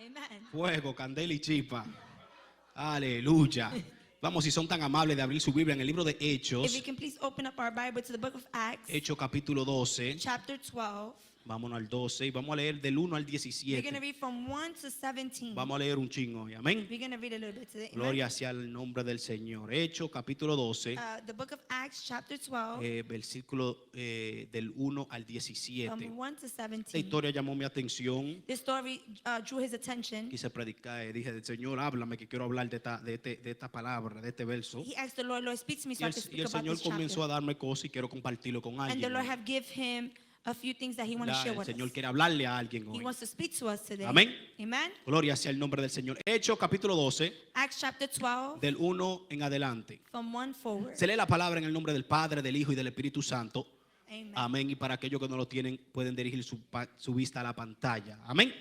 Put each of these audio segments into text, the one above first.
Amen. Fuego, candela y chispa. Aleluya. Vamos, si son tan amables de abrir su Biblia en el libro de If we Hechos, can please open up our Bible to the book of Acts, Hechos capítulo 12. chapter 12. Vámonos al 12 y vamos a leer del 1 al We're going to 17. read from 1 to 17. Vamos a leer un chingo hoy. Amén. We're going to read a little bit today. Amen. Gloria sea el nombre del Señor. Hechos capítulo 12, The book of Acts, chapter 12, versículo del 1 al 17. from 1 to Esta 17. historia llamó mi atención. This story drew his attention. Quise predicar, dije, Señor, háblame que quiero hablar de esta palabra, de este verso. He asked the Lord, speak to me so I can Y speak el about Señor this comenzó chapter. a darme cosas y quiero compartirlo con And the alguien. Lord have give him a few things that he wants to share El with Señor us. quiere hablarle a alguien He hoy. wants to speak to us today. Amén. Amen. Gloria sea el nombre del Señor. Hechos capítulo 12, Acts chapter 12, del 1 en adelante. from 1 forward. Se lee la palabra en el nombre del Padre, del Hijo y del Espíritu Santo. Amen. Amén. Y para aquellos que no lo tienen, pueden dirigir su vista a la pantalla. Amén.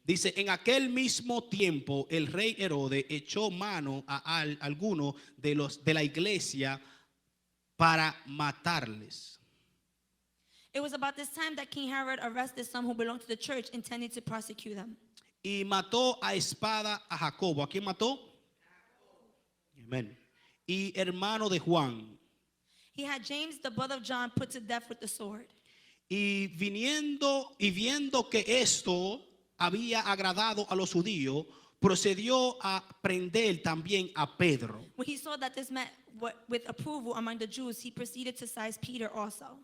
Dice, en aquel mismo tiempo el rey Herodes echó mano a algunos de la iglesia para matarles. It was about this time that King Herod arrested some who belonged to the church, intending to prosecute them. Y mató a espada a Jacobo. ¿A quién mató? Amén. Y hermano de Juan. He had James, the brother of John, put to death with the sword. Y viendo que esto había agradado a los judíos, procedió a prender también a Pedro. When he saw that this met with approval among the Jews, he proceeded to seize Peter also.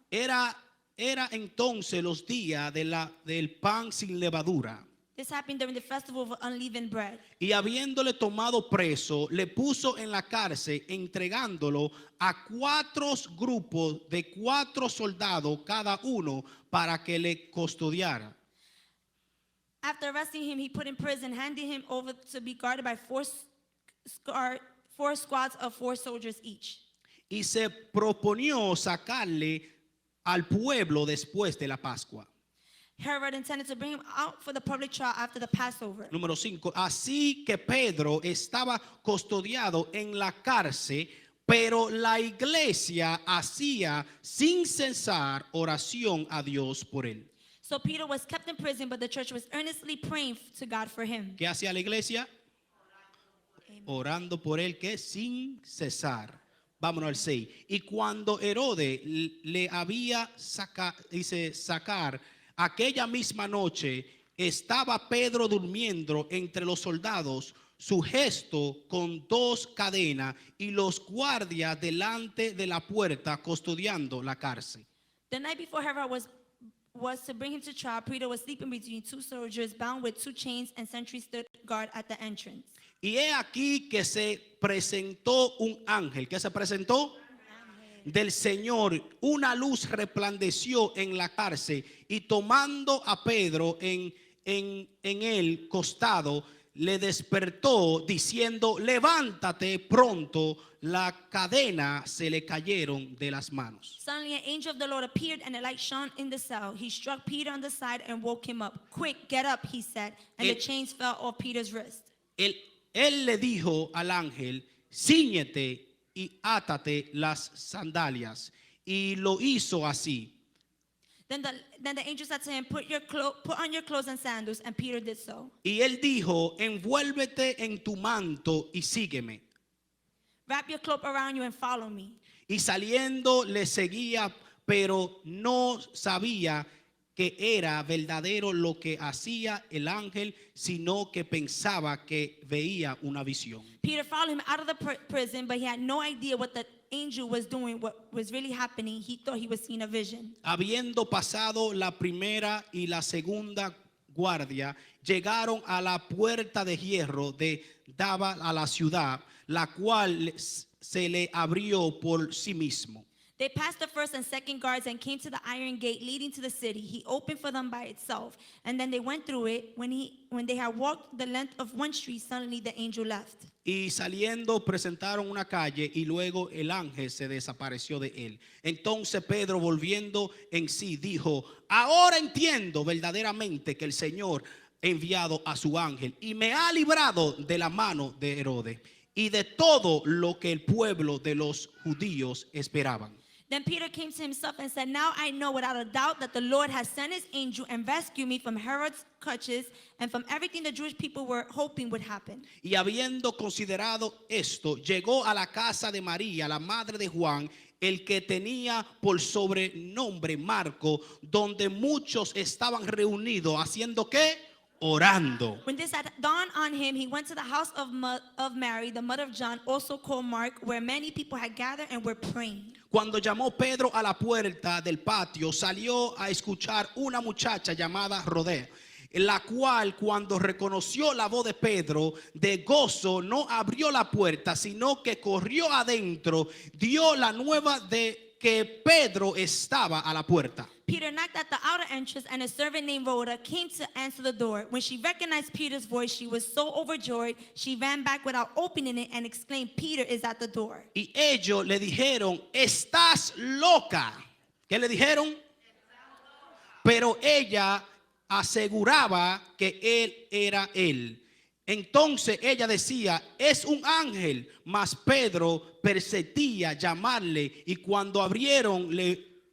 Era entonces los días del pan sin levadura. This happened during the festival of unleavened bread. Y habiéndole tomado preso, le puso en la cárcel, entregándolo a 4 grupos de 4 soldados cada uno para que le custodiara. After arresting him, he put in prison, handing him over to be guarded by four squads of 4 soldiers each. Y se proponió sacarle al pueblo después de la Pascua. Herod intended to bring him out for the public trial after the Passover. Número 5. Así que Pedro estaba custodiado en la cárcel, pero la iglesia hacía sin cesar oración a Dios por él. So Peter was kept in prison, but the church was earnestly praying to God for him. ¿Qué hacía la iglesia? Orando por él, que sin cesar. Vámonos al 6. Y cuando Herodes le había sacar aquella misma noche, estaba Pedro durmiendo entre los soldados, sujeto con 2 cadenas, y los guardias delante de la puerta custodiando la cárcel. The night before Herod was to bring him to trial, Peter was sleeping between 2 soldiers bound with 2 chains, and sentries stood guard at the entrance. Y he aquí que se presentó un ángel. ¿Qué se presentó? Del Señor. Una luz resplandeció en la cárcel, y tomando a Pedro en el costado, le despertó diciendo, levántate pronto. La cadena se le cayeron de las manos. Suddenly an angel of the Lord appeared, and a light shone in the cell. He struck Peter on the side and woke him up. Quick, get up, he said, and the chains fell off Peter's wrist. Él le dijo al ángel, cíñete y átate las sandalias. Y lo hizo así. Then the angel said to him, put on your clothes and sandals, and Peter did so. Y él dijo, envuélvete en tu manto y sígueme. Wrap your cloak around you and follow me. Y saliendo le seguía, pero no sabía que era verdadero lo que hacía el ángel, sino que pensaba que veía una visión. Peter followed him out of the prison, but he had no idea what the angel was doing, what was really happening. He thought he was seeing a vision. Habiendo pasado la primera y la segunda guardia, llegaron a la puerta de hierro de daba a la ciudad, la cual se le abrió por sí mismo. They passed the first and second guards and came to the iron gate leading to the city. He opened for them by itself, and then they went through it. When they had walked the length of 1 street, suddenly the angel left. Y saliendo presentaron una calle, y luego el ángel se desapareció de él. Entonces Pedro, volviendo en sí, dijo, ahora entiendo verdaderamente que el Señor ha enviado a su ángel y me ha librado de la mano de Herodes y de todo lo que el pueblo de los judíos esperaban. Then Peter came to himself and said, now I know without a doubt that the Lord has sent his angel and rescued me from Herod's clutches and from everything the Jewish people were hoping would happen. Y habiendo considerado esto, llegó a la casa de María, la madre de Juan, el que tenía por sobrenombre Marco, donde muchos estaban reunidos, ¿haciendo qué? Orando. When this had dawned on him, he went to the house of Mary, the mother of John, also called Mark, where many people had gathered and were praying. Cuando llamó Pedro a la puerta del patio, salió a escuchar una muchacha llamada Rodea, la cual cuando reconoció la voz de Pedro, de gozo no abrió la puerta, sino que corrió adentro, dio la nueva de que Pedro estaba a la puerta. Peter knocked at the outer entrance, and a servant named Rhoda came to answer the door. When she recognized Peter's voice, she was so overjoyed, she ran back without opening it and exclaimed, Peter is at the door. Y ellos le dijeron, estás loca. ¿Qué le dijeron? Pero ella aseguraba que él era él. Entonces ella decía, es un ángel. Mas Pedro persistía llamarle, y cuando abrieron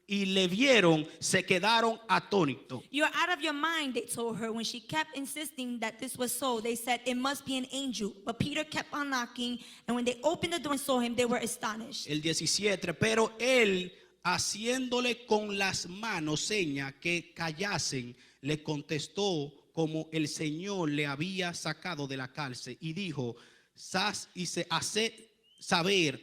y le vieron, se quedaron atónitos. You're out of your mind, they told her. When she kept insisting that this was so, they said it must be an angel. But Peter kept on knocking, and when they opened the door and saw him, they were astonished. El 17, pero él, haciéndole con las manos seña que callasen, le contestó como el Señor le había sacado de la cárcel, y dijo, y se hace saber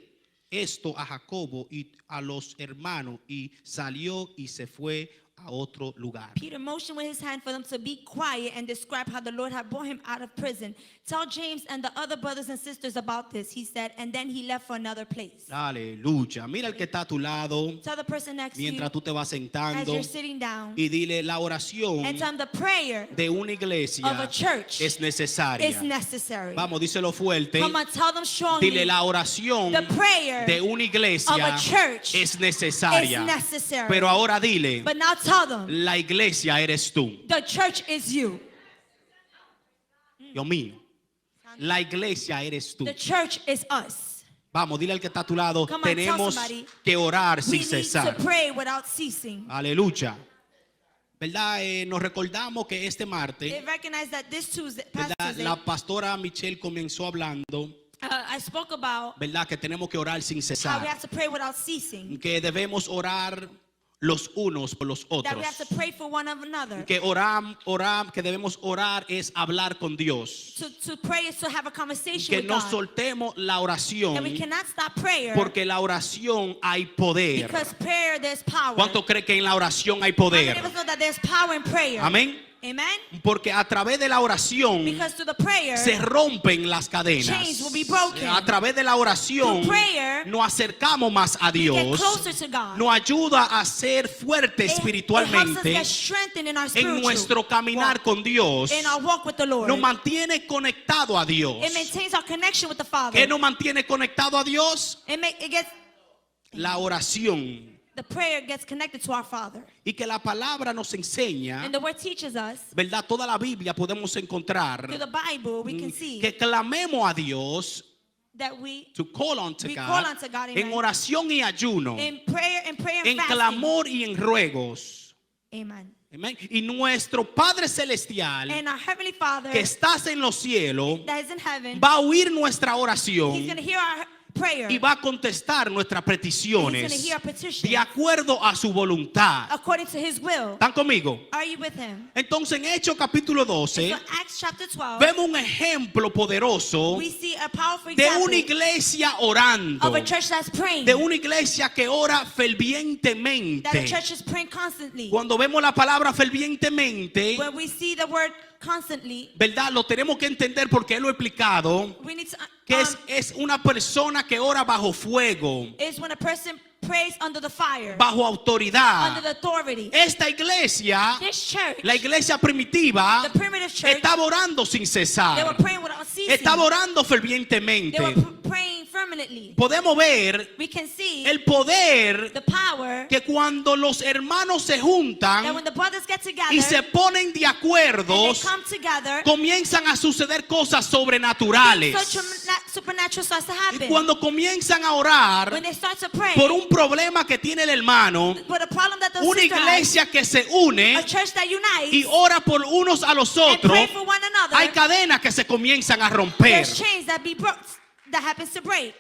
esto a Jacobo y a los hermanos, y salió y se fue a otro lugar. Peter motioned with his hand for them to be quiet and described how the Lord had brought him out of prison. Tell James and the other brothers and sisters about this, he said, and then he left for another place. Aleluya. Mira el que está a tu lado Tell the person next to you mientras tú te vas as sentando, you're sitting down, y dile, la oración and tell them the prayer de una iglesia of a church es necesaria. is necessary. Vamos, díselo fuerte. Come on, tell them strongly. Dile, la oración The prayer de una iglesia of a church es necesaria. is necessary. Pero ahora dile, But now tell them la iglesia eres tú. the church is you. Dios mío. La iglesia eres tú. The church is us. Vamos, dile al que está a tu lado, Come on, tell tenemos somebody. que orar We sin need cesar. to pray without ceasing. Aleluya. ¿Verdad? Nos recordamos que este martes, They recognize that this Tuesday, past ¿verdad? Tuesday, La pastora Michelle comenzó hablando, I spoke about ¿verdad? Que tenemos que orar sin how we cesar. have to pray without ceasing. Que debemos orar los unos por los That otros. we have to pray for one another. Que que debemos orar es hablar con Dios. To pray is to have a conversation Que with no God. soltemos la oración, And we cannot stop prayer porque la oración hay poder. because prayer there's power. ¿Cuánto cree que en la oración hay How many poder? of us know that there's power in prayer? Amén. Amen? Porque a través de la oración Because through the prayer, se rompen las cadenas. chains will be broken. A través de la oración Through prayer, nos acercamos más a we get Dios. closer to God. Nos ayuda a ser fuertes It helps us espiritualmente get strengthened in our en spiritual nuestro caminar walk, con Dios. in our walk with the Lord. Nos mantiene conectado a Dios. It maintains our connection with the Father. ¿Qué nos mantiene conectado a Dios? It gets, La oración. the prayer gets connected to our Father. Y que la palabra nos enseña, And the Word teaches us, ¿verdad? Toda la Biblia podemos encontrar through the Bible, we can see que clamemos a Dios, that we, to call unto we God, call unto God, en amen, oración y ayuno, in prayer and en fasting. clamor y en ruegos. Amen. Amén. Y nuestro Padre Celestial, And our Heavenly Father que estás en los cielos, that is in heaven, va a oír nuestra He's oración going to hear our prayer. y va a contestar nuestras He's going to peticiones hear our petition de acuerdo a su voluntad. according to His will. ¿Están conmigo? Are you with Him? Entonces en Hechos capítulo 12 So Acts chapter 12, vemos un ejemplo poderoso we see a powerful de una example iglesia orando, of a church that's praying. de una iglesia que ora That a fervientemente. church is praying constantly. Cuando vemos la palabra fervientemente, When we see the word constantly, ¿verdad? Lo tenemos que entender porque él lo ha explicado, we need to que es una persona que ora bajo fuego, is when a person prays under the fire, bajo under autoridad. the authority. Esta iglesia, This church, la iglesia primitiva, the primitive church, estaba orando sin they were cesar, praying without ceasing. estaba orando They fervientemente. were praying firmly. permanently. Podemos ver We can see el poder the power que cuando los hermanos se that juntan when the brothers get together y se ponen de and acuerdo, they come together, comienzan a suceder cosas sobrenaturales. supernatural starts to Y happen. cuando comienzan a orar When they start to pray por un problema que tiene el hermano, for the problem that the una sister has, iglesia que se une a church that unites y ora por unos a los and otros, pray for one another, hay cadenas que se comienzan a romper. there's chains that be broke, that happens to break.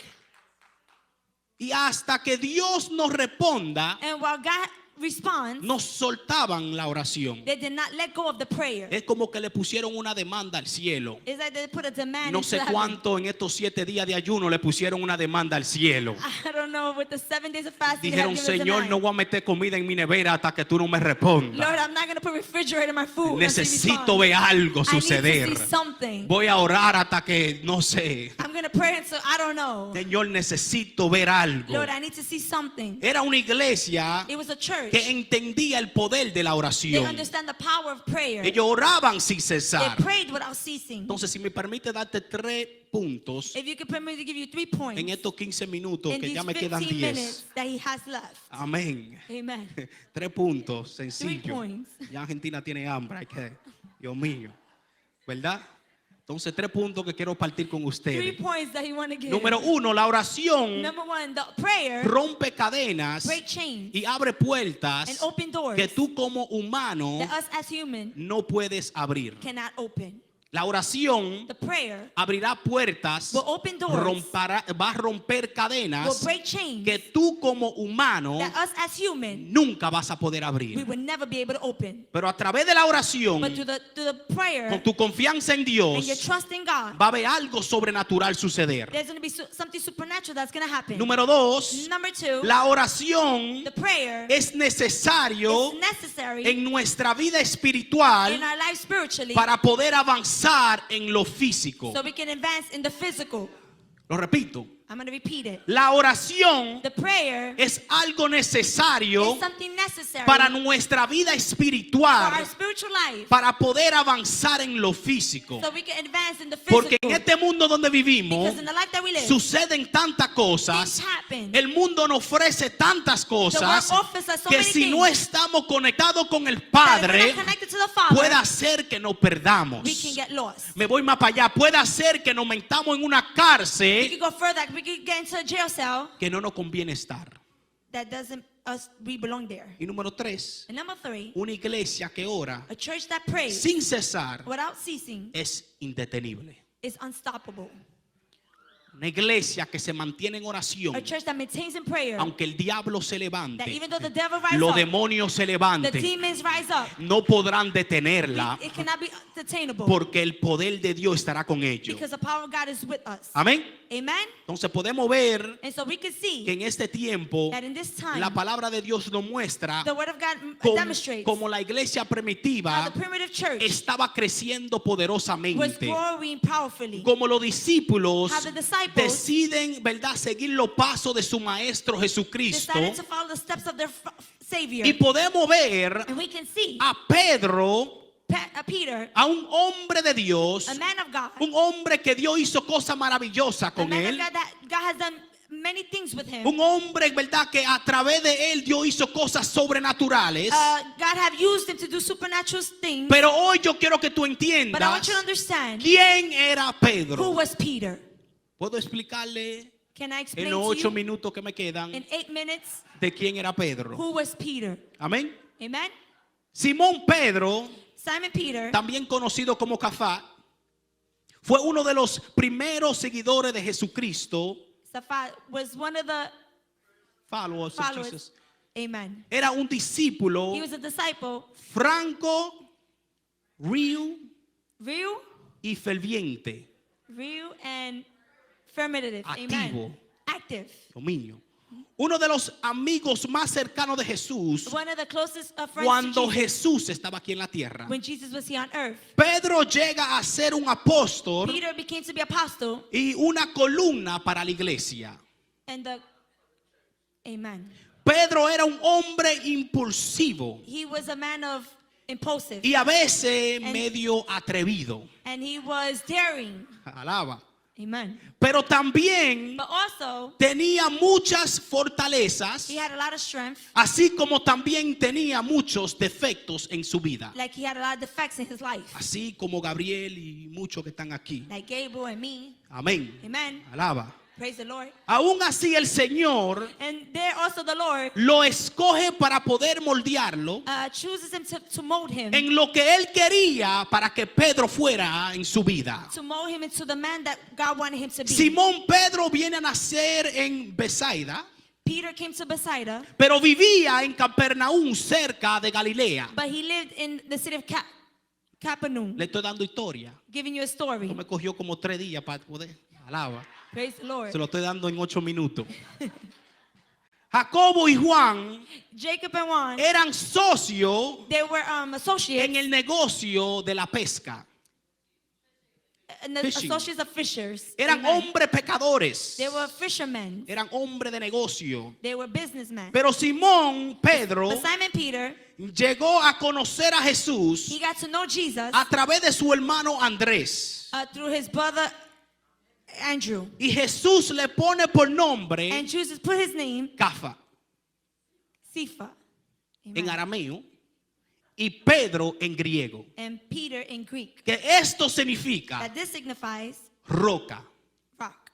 Y hasta que Dios nos responda, And while God responds, nos soltaban la oración. they did not let go of the prayer. Es como que le pusieron una demanda al cielo. It's like they put a demand No into sé heaven. cuánto en estos 7 días de ayuno le pusieron una demanda al cielo. I don't know, with the 7 days of fasting, they have Dijeron, given a Señor, demand. no voy a meter comida en mi nevera hasta que tú no me respondas. Lord, I'm not going to put refrigerator in my food. until you Necesito respond. ver algo I need to suceder. see something. Voy a orar hasta que, no sé. I'm going to pray until I don't know. Señor, necesito ver algo. Lord, I need to see something. Era una iglesia It was a church. que entendía el poder de la They oración. understand the power of prayer. Ellos oraban sin They cesar. prayed without ceasing. Entonces, si me permite darte 3 puntos If you could permit me to give you 3 points en estos 15 minutos, in que these ya me quedan 15 10. minutes that he has left. Amén. Amen. 3 puntos, 3 sencillo. points. Ya Argentina tiene hambre, hay que, Dios mío, ¿verdad? Entonces 3 puntos que quiero partir con 3 ustedes. points that he want to give. Número 1, la oración Number 1, the prayer rompe cadenas break chains y abre puertas and open doors que tú como humano that us as human no puedes abrir. cannot open. La oración The prayer abrirá puertas, will open doors, va a romper will cadenas break chains que tú como humano that us as human nunca vas a poder we abrir. would never be able to open. Pero a través de la oración, But through the prayer con tu confianza en and your Dios, trust in God, va a haber algo sobrenatural suceder. there's going to be something supernatural that's going to happen. Número 2, Number 2, la oración the prayer es necesario is necessary en nuestra vida espiritual in our life spiritually para poder avanzar en lo físico. so we can advance in the physical. Lo repito, I'm going to repeat it. la oración The prayer es algo necesario is something necessary para nuestra vida for espiritual, our spiritual life para poder avanzar en lo físico. so we can advance in the physical. Porque en este mundo donde vivimos Because in the life that we live, suceden tantas things cosas. happen. El mundo nos ofrece tantas cosas The world offers us so que many si no things estamos conectados con el that if we're Padre, not connected to the Father, puede hacer que nos perdamos. we can get lost. Me voy más para allá. Puede hacer que nos metamos en una We cárcel could go further. We could get into a jail cell que no nos conviene estar. that doesn't us we belong there. Y número 3, And number 3, una iglesia que ora a church that prays sin cesar without ceasing es indetenible. is unstoppable. Una iglesia que se mantiene en oración, A church that maintains in prayer, aunque el diablo se that levante, even though the devil rises los up, demonios se the levanten, demons rise up, no podrán detenerla it cannot be detainable porque el poder de Dios estará con ellos. because the power of God is with us. Amén. Amen? Entonces podemos ver And so we can see que en este tiempo that in this time, la palabra de Dios nos muestra the word of God como, demonstrates como la iglesia how primitiva the primitive church estaba creciendo was poderosamente. growing powerfully. Como los discípulos How the disciples deciden, ¿verdad?, seguir los pasos de su maestro Jesucristo. decided to follow the steps of their Savior. Y podemos ver And we can see a Pedro, Peter, a un hombre de Dios, a man of God, un hombre que Dios hizo cosas maravillosas a con man él. of God that God has done many things with him. Un hombre, ¿verdad?, que a través de él Dios hizo cosas sobrenaturales. God have used him to do supernatural things. Pero hoy yo quiero que tú But I want entiendas you to understand quién era who Pedro. was Peter. ¿Puedo explicarle Can I explain en los to 8 you minutos que me quedan in 8 minutes de quién era Pedro? who was Peter? Amén. Amen? Simón Pedro, Simon Peter, también conocido como Cafá, fue uno de los primeros seguidores de Jesucristo. was one of the Followers of followers. Jesus. Amen. Era un discípulo He was a disciple, franco, real real y ferviente. and affirmative. Activo. Amen. Active. Dominio. Uno de los amigos más cercanos de Jesús One of the closest friends cuando to Jesus Jesús estaba aquí en la tierra. when Jesus was here on earth. Pedro llega a ser un apóstol Peter became to be apostle y una columna para la iglesia. and Amen. Pedro era un hombre impulsivo He was a man of impulsive y a veces medio atrevido. and he was daring. Alaba. Amen. pero también But also, tenía muchas fortalezas, he had a lot of strength, así como también tenía muchos defectos en su vida. like he had a lot of defects in his life, Así como Gabriel y muchos que están aquí. like Gabriel and me. Amén. Amen. Alaba. Praise the Lord. Aún así el Señor And there also the Lord lo escoge para poder moldearlo chooses him to mold him, en lo que él quería para que Pedro fuera en su vida. to mold him into the man that God wanted him to be. Simón Pedro viene a nacer en Besaida, Peter came to Bethsaida, pero vivía en Capernaum, cerca de Galilea. but he lived in the city of Capernaum. Le estoy dando historia. Giving you a story. Esto me cogió como 3 días para poder. Alaba. Praise the Lord. Se lo estoy dando en 8 minutos. Jacobo y Juan Jacob and Juan, eran socios they were associates, en el negocio de la pesca. and the fishing. associates of fishers. Eran Amen. hombres pecadores. They were fishermen. Eran hombres de negocio. They were businessmen. Pero Simón Pedro But Simon Peter, llegó a conocer a Jesús he got to know Jesus a través de su hermano Andrés. through his brother Andrew. Y Jesús le pone por nombre And Jesus put his name, Cafa Cephas, en arameo y Pedro en griego. and Peter in Greek. Que esto significa That this signifies roca. rock.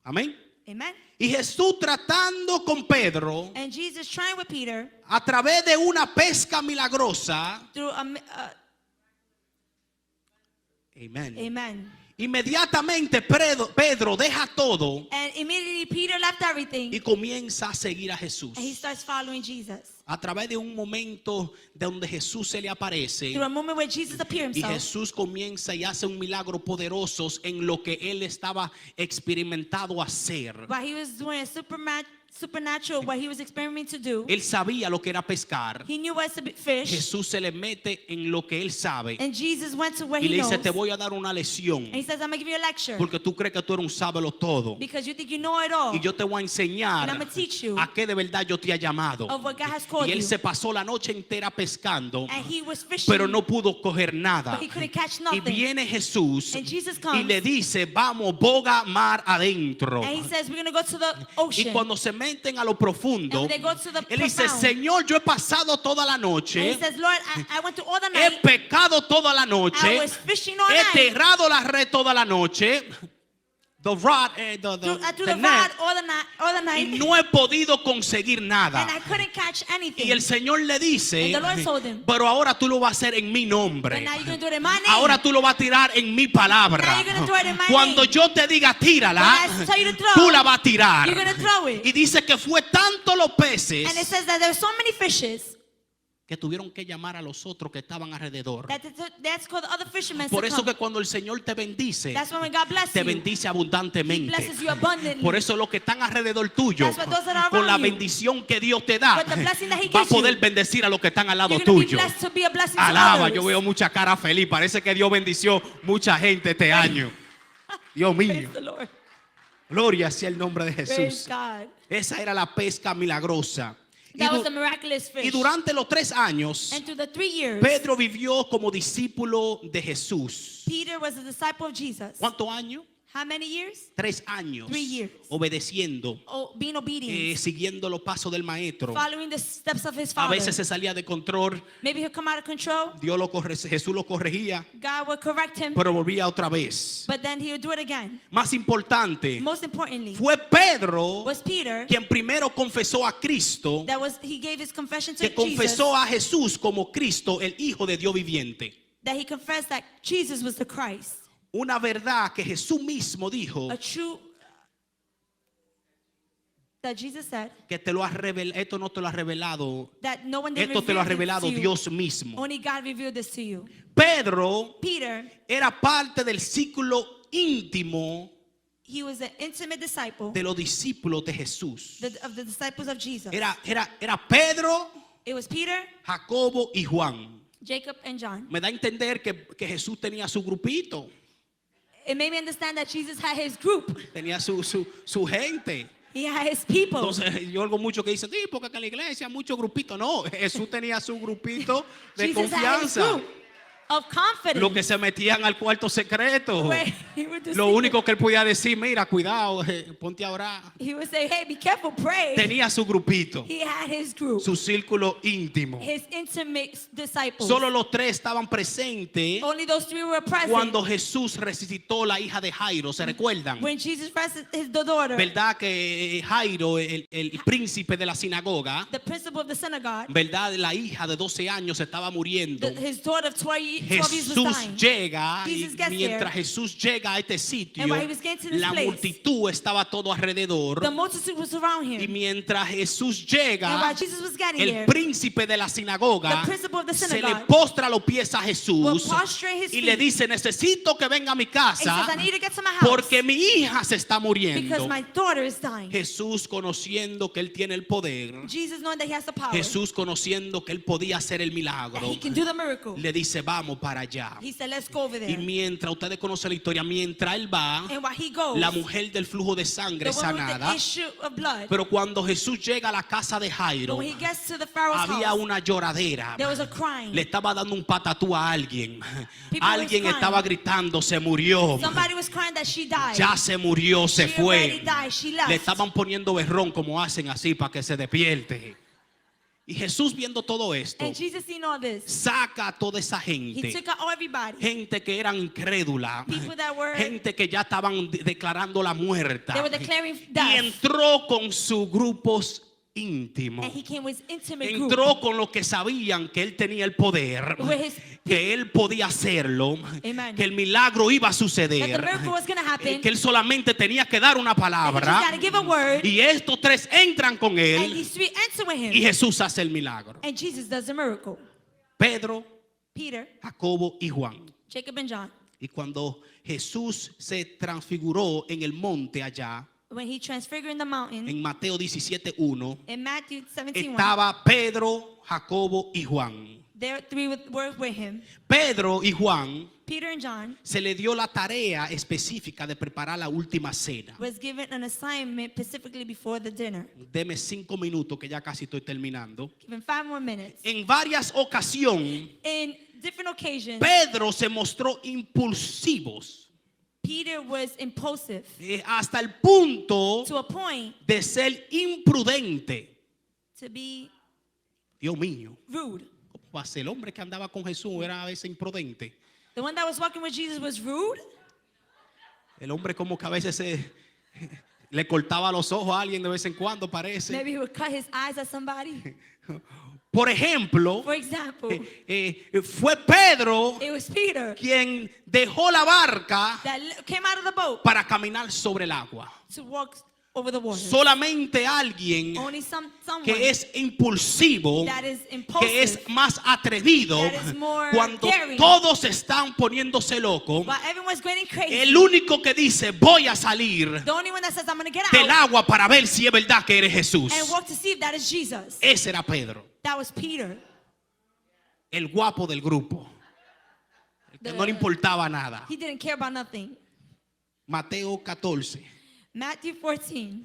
Amén. Amen. Y Jesús tratando con Pedro And Jesus trying with Peter a través de una pesca milagrosa. through Amén. amen. Inmediatamente Pedro deja todo And immediately Peter left everything y comienza a seguir a Jesús. and he starts following Jesus. A través de un momento donde Jesús se le aparece Through a moment where Jesus appeared y himself. Jesús comienza y hace un milagro poderoso en lo que él estaba experimentado a hacer. While he was doing a supernatural, what he was experimenting to do, Él sabía lo que era pescar. he knew what to be fish. Jesús se le mete en lo que él sabe And Jesus went to where y he le knows. dice, te voy a dar una lección And he says, I'm going to give you a lecture porque tú crees que tú eres un sábelo todo because you think you know it all. y yo te voy a enseñar And I'm gonna teach you a qué de verdad yo te he llamado. of what God has called Y él you. se pasó la noche entera pescando, And he was fishing, pero no pudo coger nada. but he couldn't catch Y nothing. viene Jesús And Jesus y comes le dice, vamos, boga mar adentro. and he says, we're going to go to the Y ocean. cuando se meten a lo profundo, And they go to the él dice, profound. Señor, yo he pasado toda la And he noche, says, Lord, I went to all the he night. pecado toda la I noche, was fishing all he night. cerrado la red toda la noche, the rod, Through the the net, rod all the y night. no he podido conseguir nada. And I couldn't catch anything. Y el Señor le dice, And the Lord told him, pero ahora tú lo vas a hacer en mi but nombre. now you're going to do it in my name. Ahora tú lo vas a tirar en mi palabra. Now you're gonna throw it in my Cuando name. yo te diga tírala, When I tell you to throw, tú la vas a tirar. you're going to throw it. Y dice que fue tanto los peces And it says that there were so many fishes que tuvieron que llamar a los otros que estaban alrededor. that that's called the other fishermen Por to eso come. que cuando el Señor te bendice, That's when God bless te you. bendice He abundantemente. blesses you abundantly. Por eso los que están alrededor tuyo, That's why those that are con la around you, bendición que Dios te da, with the blessing that He va a gives you, poder bendecir a los que están al lado You're going to be tuyo. blessed to be a blessing to Alaba, others. yo veo mucha cara feliz. Parece que Dios bendició mucha gente este año. Dios mío. Praise the Lord. Gloria sea el nombre de Praise Jesús. God. Esa era la pesca milagrosa. Y, That was du- the miraculous y fish. durante los 3 años, And through the 3 years, Pedro vivió como discípulo de Jesús. Peter was a disciple of Jesus. ¿Cuántos años? How many years? 3 años. 3 years. Obedeciendo, Oh, being obedient. siguiendo los pasos del maestro. Following the steps of his A father. veces se salía de control. Maybe he'll come out of control. Jesús lo corregía, God will correct him. pero volvía otra vez. But then he would do it again. Más importante, Most importantly, fue Pedro was Peter quien primero confesó a Cristo, he gave his confession to que Jesus, confesó a Jesús como Cristo, el Hijo de Dios viviente. that he confessed that Jesus was the Christ. Una verdad que Jesús mismo dijo A true, that Jesus said, que te lo ha revelado, esto no te lo ha revelado, that no one did esto te lo ha reveal revelado this to you. Dios mismo. Only God revealed this to you. Pedro Peter, era parte del círculo íntimo he was an intimate disciple de los discípulos de Jesús. of the disciples of Jesus. Era Pedro, It was Peter, Jacobo y Juan. Jacob, and John. Me da a entender que Jesús tenía su grupito, It made me understand that Jesus had his group. tenía su gente. He had his people. Entonces yo oigo mucho que dicen, sí, porque acá en la iglesia muchos grupitos. No, Jesús tenía su grupito de Jesus had his confianza. group. of confidence. Los que se metían al cuarto secreto. Where he would do Lo secret- único que él podía decir, mira, cuidado, ponte a orar. He would say, hey, be careful, pray. Tenía su grupito, He had his group, su círculo íntimo. his intimate disciples. Solo los tres estaban presentes Only those three were present cuando Jesús resucitó la hija de Jairo. ¿Se recuerdan? when Jesus resuscitated the daughter, ¿Verdad que Jairo, el príncipe de la sinagoga, the principal of the synagogue, verdad, la hija de 12 años estaba muriendo? his daughter of 12 years was Jesús dying. llega y Jesus gets mientras there. Jesús llega a este sitio, And while he was getting to this la place, multitud estaba todo alrededor. The multitude was around Y him. mientras Jesús And llega, while Jesus was getting el there, príncipe de la sinagoga the principal of the se le synagogue postra a los pies a will Jesús prostrate his y le feet. dice, necesito que venga a mi He casa says, I need to get to my house porque mi hija se está because muriendo. my daughter is dying. Jesús, conociendo que él tiene el poder, Jesus, knowing that he has the power, Jesús, conociendo que él podía hacer el that milagro, he can do the miracle, le dice, vamos para allá. he said, let's go over Y there. mientras ustedes conocen la historia, mientras él va, And while he goes, la mujer del flujo de sangre the one with sanada. the issue of blood, Pero cuando Jesús llega a la casa de but Jairo, when he gets to the Pharaoh's había house, una lloradera. there was a crying. Le estaba dando un patatú a alguien. People Alguien was estaba crying. gritando, se murió. Somebody was crying that she died. Ya se murió, se She already fue. died, she left. Le estaban poniendo berrón como hacen así para que se despierte. Y Jesús, viendo todo esto, And Jesus seen all this. saca a toda esa He gente. took out everybody. Gente que eran incrédula, People that were- gente que ya estaban declarando la muerta, They were declaring y death. entró con sus grupos íntimos. And he came with his intimate group. Entró con los que sabían que él tenía el poder, With his- que él podía hacerlo, Amen. que el milagro iba a That the suceder, miracle was going to happen. que él solamente tenía que dar una And he just palabra. got to give a word. Y estos tres entran con And él these three answer with y him. Jesús hace el milagro. And Jesus does the miracle. Pedro, Peter, Jacobo y Juan. Jacob, and John. Y cuando Jesús se transfiguró en el monte allá, When he transfigured in the mountain, en Mateo 17:1, in Matthew 17:1, estaba Pedro, Jacobo y Juan. there three were with him. Pedro y Juan Peter and John se le dio la tarea específica de preparar la última cena. was given an assignment specifically before the dinner. Deme 5 minutos que ya casi estoy terminando. Given 5 more minutes. En varias ocasiones, In different occasions, Pedro se mostró impulsivos Peter was impulsive hasta el punto to a point de ser imprudente. to be Dios mío, rude. ¿cómo va a ser? El hombre que andaba con Jesús era a veces imprudente. The one that was walking with Jesus was rude. El hombre como que a veces le cortaba los ojos a alguien de vez en cuando, parece. Maybe he would cut his eyes at somebody. Por ejemplo, For example, fue Pedro it was Peter quien dejó la barca that came out of the boat para caminar sobre el agua. to walk over the water. Solamente alguien Only someone que es impulsivo, that is que es impulsive, más atrevido, that is more cuando daring. todos están poniéndose locos, while everyone's getting crazy, el único que dice voy a salir the only one that says, I'm going to get del out agua para ver si es verdad que eres Jesús. and walk to see if that is Jesus. Ese era Pedro, That was Peter. el guapo del grupo, el que no le importaba nada. He didn't care about nothing. Mateo 14. Matthew 14.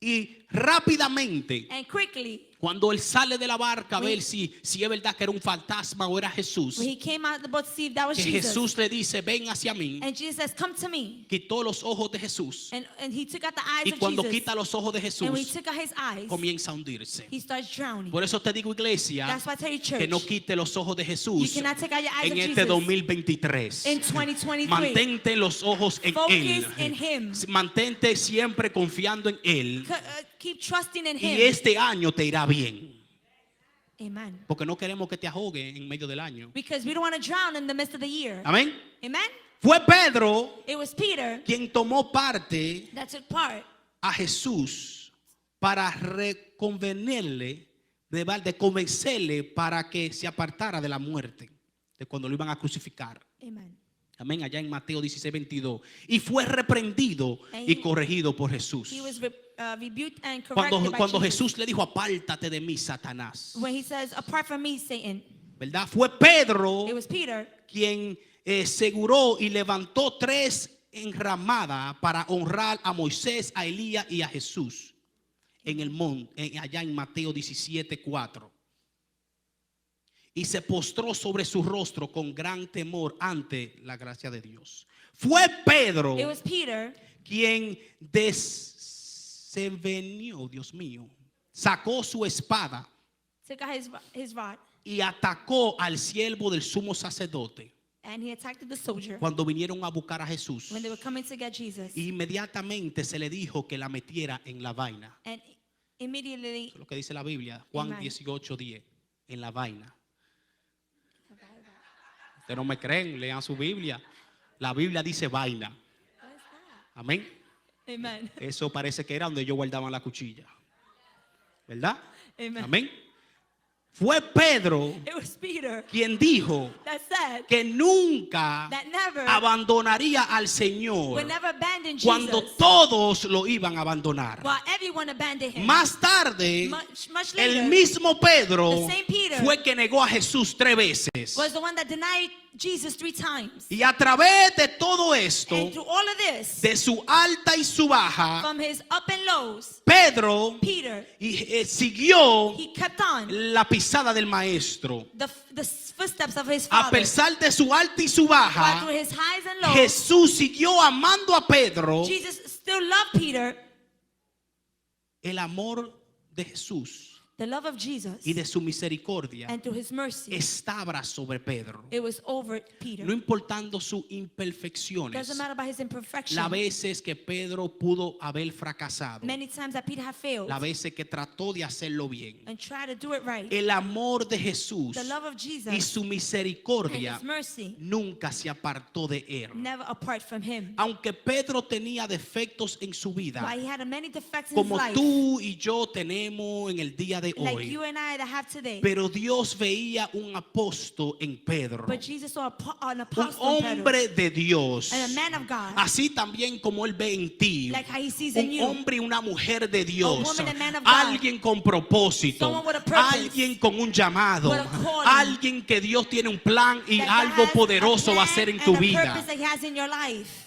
Y rápidamente, And quickly, cuando él sale de la barca a ver si es verdad que era un fantasma o era Jesús, when he came out of the boat to see if that was que Jesus, Jesús le dice, ven hacia mí, and Jesus says, come to me. quitó los ojos de Jesús. And he took out the eyes Y of cuando Jesus. quita los ojos de And when he Jesús, took out his eyes, comienza a hundirse. he starts drowning. Por eso te digo, iglesia, That's why I tell you, church, que no quite los ojos de you Jesús cannot take out your eyes en of este Jesus 2023. in 2023. Mantente los ojos en Focus Él. in Him. Mantente siempre confiando en Él. Keep trusting in Y Him. este año te irá bien. Amen. Porque no queremos que te ahogue en medio del año. Because we don't want to drown in the midst of the year. Amén. Amen. Fue Pedro It was Peter quien tomó parte that took part a Jesús para reconvenirle, de convencerle para que se apartara de la muerte, de cuando lo iban a crucificar. Amen. Amén, allá en Mateo 16:22. Y fue reprendido And y corregido por Jesús. He was rebuked and corrected by Cuando Jesus. Jesús le dijo, apártate de mí, Satanás. When he says, apart from me, Satan, ¿Verdad? Fue Pedro it was Peter quien seguró y levantó 3 enramadas para honrar a Moisés, a Elías y a Jesús en el monte, allá en Mateo 17:4. y se postró sobre su rostro con gran temor ante la gracia de Dios. Fue Pedro It was Peter quien desenvainó, Dios mío, sacó su espada took out his rod y atacó al siervo del sumo sacerdote and he attacked the soldier cuando vinieron a buscar a Jesús. when they were coming to get Jesus. Inmediatamente se le dijo que la metiera en la vaina. And immediately, Eso es lo que dice la Biblia, Juan Amen. 18:10, en la vaina. Ustedes no me creen, lean su Biblia. La Biblia dice vaina. what is that? Amén. Amen. Eso parece que era donde ellos guardaban la cuchilla. ¿Verdad? Amen. Amén. Fue Pedro It was Peter quien dijo that said que nunca that never abandonaría al Señor would never abandon cuando Jesus todos lo iban a abandonar. while everyone abandoned him. Más tarde, Much el later, mismo Pedro the same Peter fue que negó a Jesús 3 veces. was the one that denied Jesus 3 times. Y a través de todo esto, And through all of this, de su alta y su baja, from his up and lows, Pedro Peter, siguió he kept on la pisada del maestro. the footsteps of his A father. pesar de su alta y su While baja, through his highs and lows, Jesús siguió amando a Pedro. Jesus still loved Peter. El amor de Jesús The love of Jesus y de su misericordia and through his mercy, estaba sobre Pedro. it was over Peter. No importando sus imperfecciones, Doesn't matter about his imperfection. las veces que Pedro pudo haber fracasado, Many times that Peter had failed las veces que trató de hacerlo bien. and tried to do it right. El amor de Jesús The love of y Jesus su and misericordia his mercy nunca se apartó de él. never apart from him. Aunque Pedro tenía defectos en su vida, While he had many defects in his como life, tú y yo tenemos en el día de like hoy, you and I that have today. pero Dios veía un apóstol en Pedro, But Jesus saw an un apostle in Peter hombre de Dios, and a man of God, así también como él ve en ti, like how he sees in un you. hombre y una mujer de Dios, woman and man of God. alguien con propósito, Someone with a purpose. alguien con un llamado, With a calling. alguien que Dios tiene un plan y That algo God has poderoso a va a plan hacer en and tu a vida. purpose that he has in your life.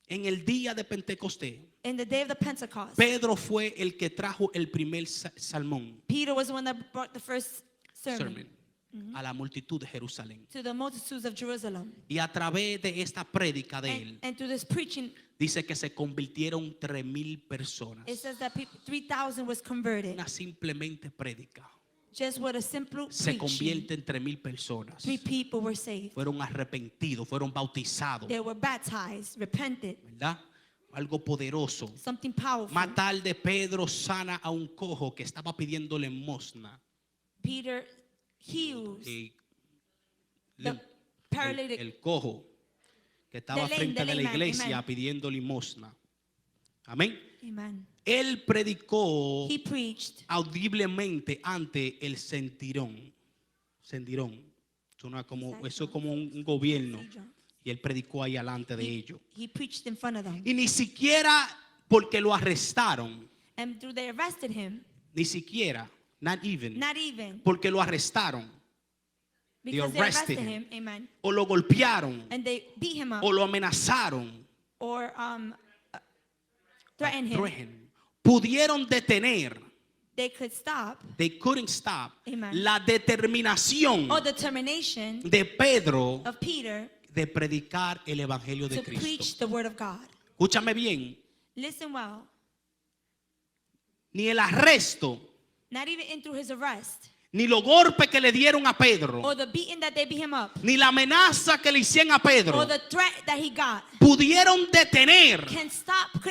En el día de Pentecostés, In the day of the Pentecost, Pedro fue el que trajo el primer salmón, Peter was the one that brought the first sermon a la multitud de Jerusalén. to the multitudes of Jerusalem. Y a través de esta prédica de él, And through this preaching, dice que se convirtieron 3,000 personas. it says that 3,000 was converted. Una simplemente prédica Just with a simple se preaching, convierte en 3,000 personas. 3 people were saved. Fueron arrepentidos, fueron bautizados, They were baptized, repented, ¿verdad? Algo poderoso. something powerful. Más tarde Pedro sana a un cojo que estaba pidiendo limosna. Peter heals Y the paralytic, el cojo que estaba The lame, frente the de la lame man, iglesia amen. pidiendo limosna. Amén. amen. Él predicó He preached audiblemente ante el centirón. Centirón. Eso es como un gobierno. Y él predicó ahí delante de ellos. He preached in front of them. Y ni siquiera porque lo arrestaron, And through they arrested him, ni siquiera, not even, not even porque lo arrestaron because they arrested arrested him. him, amen. o lo golpearon And they beat him up o lo amenazaron, or threatened him. threatened, pudieron detener, They could stop they couldn't stop, Amen. la determinación or determination de Pedro of Peter de predicar el evangelio de to Cristo. preach the word of God. Escúchame bien, Listen well. ni el arresto, Not even in through his arrest ni los golpes que le dieron a Pedro, or the beating that they beat him up ni la amenaza que le hicieron a Pedro, or the threat that he got pudieron detener couldn't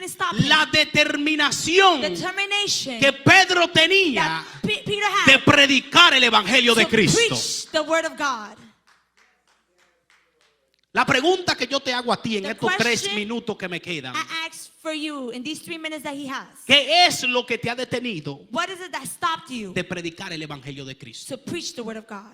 stop him. la determinación Determination que Pedro tenía that Peter de had predicar el evangelio de to Cristo. preach the word of God. La pregunta que yo te hago a ti en The estos 3 question minutos que me quedan, I ask for you in these 3 minutes that he has. ¿qué es lo que te ha detenido What is it that stopped you de predicar el evangelio de Cristo? to preach the word of God?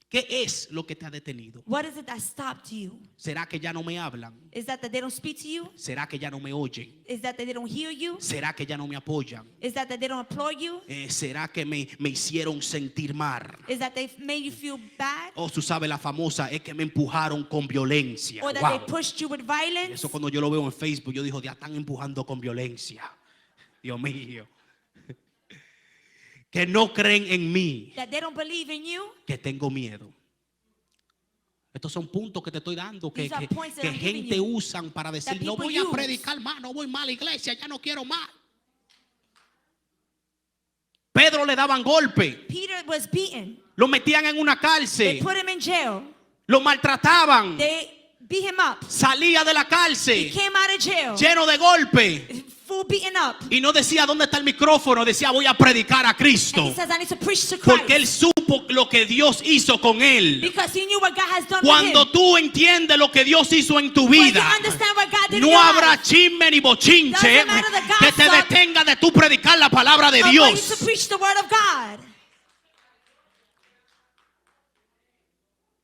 ¿Qué es lo que te ha detenido? What is it that stopped you? ¿Será que ya no me hablan? Is that they don't speak to you? ¿Será que ya no me oyen? Is that they don't hear you? ¿Será que ya no me apoyan? Is that they don't applaud you? ¿Será que me hicieron sentir mal? Is that they made you feel bad? O tú sabes la famosa, es que me empujaron con violencia. Or that Wow. they pushed you with violence? Eso cuando yo lo veo en Facebook, yo digo, ya están empujando con violencia. Dios mío. que no creen en mí, that they don't believe in you, que tengo miedo. Estos son puntos que te estoy dando que, These are que- points that que I'm giving gente you, usan para decir, that no people voy a use. predicar más, no voy más a la iglesia, ya no quiero más. Pedro le daban golpe, Peter was beaten. lo metían en una They cárcel, put him in jail. lo maltrataban, They beat him up. salía de la He cárcel came out of jail, lleno de golpe full beaten up. y no decía dónde está el micrófono, decía voy a predicar a And Cristo, he says, I need to preach to porque él Christ. supo lo que Dios hizo con él. Because he knew what God has done Cuando with him. tú entiendes lo que Dios hizo en tu When you vida, understand what God did in no your habrá life, chisme ni bochinche Doesn't matter the que te gossip. detenga de tu predicar la palabra de for you to Dios. preach the word of God.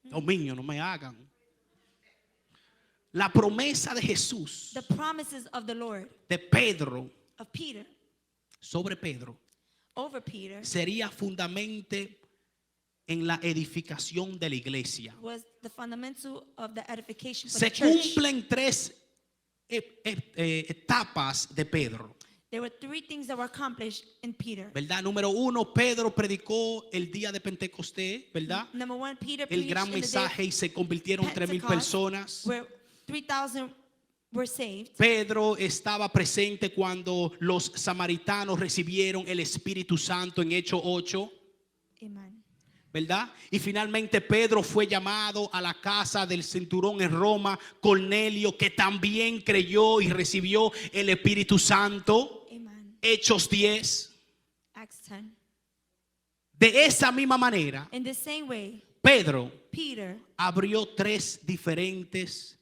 Dominio, no me hagan. La promesa de Jesús, The promises of the Lord, de Pedro, of Peter, sobre Pedro, over Peter, sería fundamente en la edificación de la iglesia. was the fundamental of the edification for Se the church. cumplen tres etapas de Pedro. There were three things that were accomplished in Peter. ¿Verdad? Número uno, Pedro predicó el día de Pentecostés, ¿verdad? Number one, Peter El preached gran in the day mensaje y se convirtieron 3,000 Pentecost, personas. where 3,000 were saved. Pedro estaba presente cuando los samaritanos recibieron el Espíritu Santo en Hechos 8, Amen. ¿verdad? Y finalmente Pedro fue llamado a la casa del centurión en Roma, Cornelio, que también creyó y recibió el Espíritu Santo. Amen. Hechos 10. Acts 10. De esa misma manera, In the same way, Pedro Peter abrió tres diferentes